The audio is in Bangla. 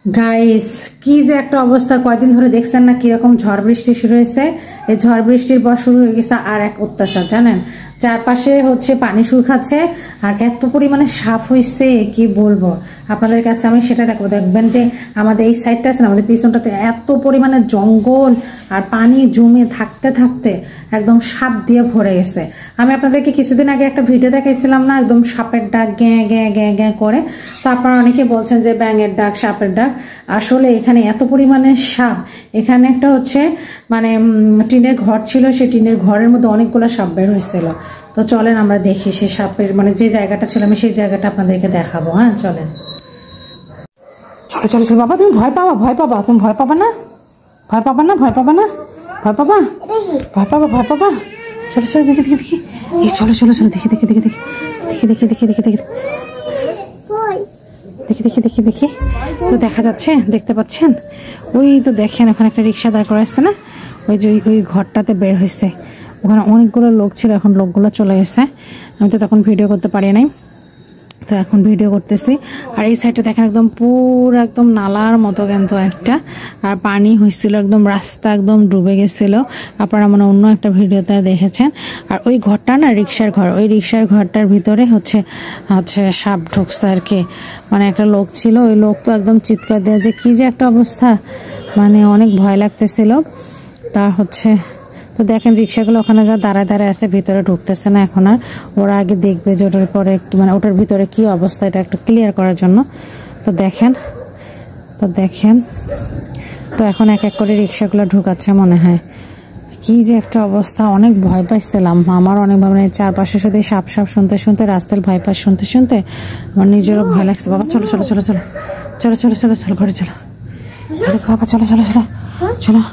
গাইস কি যে একটা অবস্থা, কয়দিন ধরে দেখছেন না কিরকম ঝড় বৃষ্টি শুরু হয়েছে। এই ঝড় বৃষ্টির পর শুরু হয়ে গেছে আর এক অত্যাচার, জানেন চারপাশে হচ্ছে পানি শুকাচ্ছে আর এত পরিমাণে সাপ হয়েছে কি বলবো আপনাদের কাছে। আমি সেটা দেখবো, দেখবেন যে আমাদের এই সাইডটা আছে না, আমাদের পিছনটাতে এত পরিমাণে জঙ্গল আর পানি জমে থাকতে থাকতে একদম সাপ দিয়ে ভরে গেছে। আমি আপনাদেরকে কিছুদিন আগে একটা ভিডিও দেখাইছিলাম না, একদম সাপের ডাক গ্যাঁ গ্যাঁ গ্যাঁ গ্যাঁ করে। তো আপনারা অনেকে বলছেন যে ব্যাঙের ডাক, সাপের ডাক। আসলে এখানে এত পরিমাণে সাপ। এখানে একটা হচ্ছে মানে টিনের ঘর ছিল, সেই টিনের ঘরের মধ্যে অনেকগুলো সাপ বের হয়েছিল। তো চলেন আমরা দেখি সেই সাপের মানে যে জায়গাটা ছিল, আমি সেই জায়গাটা আপনাদেরকে দেখাবো। হ্যাঁ চলেন, চলো চলো চলো। বাবা তুমি ভয় পাবা, ভয় পাবা, তুমি ভয় পাবা না, ভয় পাবা না, ভয় পাবা না, ভয় পাবা, ভয় পাবা, ভয় পাবা। চলো চলো দেখি দেখি দেখি, এই চলো চলো চলো দেখি দেখি দেখি দেখি দেখি দেখি দেখি দেখি দেখি দেখি দেখি দেখি দেখি। তো দেখা যাচ্ছে, দেখতে পাচ্ছেন ওই তো দেখেন ওখানে একটা রিক্সা দাঁড় করে আসছে না, ওই যে ওই ঘরটাতে বের হয়েছে। ওখানে অনেকগুলো লোক ছিল, এখন লোকগুলো চলে গেছে। আমি তো তখন ভিডিও করতে পারি নাই, তো এখন ভিডিও করতেছি। আর এই সাইডটা দেখেন একদম পুরো একদম নালার মতো কিন্তু একটা, আর পানি হয়েছিল একদম, রাস্তা একদম ডুবে গেছিল। আপনারা মানে অন্য একটা ভিডিওতে দেখেছেন। আর ওই ঘরটা না রিক্সার ঘর, ওই রিক্সার ঘরটার ভিতরে হচ্ছে সাপ ঢুকছে আর কি। মানে একটা লোক ছিল, ওই লোক তো একদম চিৎকার দেওয়া, যে কি যে একটা অবস্থা, মানে অনেক ভয় লাগতেছিল। তা হচ্ছে তো দেখেন রিক্সাগুলো ওখানে যা দাঁড়ায় দাঁড়ায় আছে, ভিতরে ঢুকতেছে না এখন। আর ওরা আগে দেখবে যে ওটার পরে মানে ওটার ভিতরে কি অবস্থা, এটা একটু ক্লিয়ার করার জন্য। তো দেখেন, তো দেখেন, তো এখন এক এক করে রিক্সাগুলো ঢুকাচ্ছে মনে হয়। কি যে একটা অবস্থা, অনেক ভয় পাইছিলাম। আমার অনেক মানে চারপাশে শুধু সাপ সাপ শুনতে শুনতে, রাস্তার ভয় পাশ শুনতে শুনতে আমার নিজেরও ভয় লাগছে। বাবা চলো চলো চলো চলো চলো চলো চলো চলো ঘরে চলো, বাবা চলো চলো চলো চলো।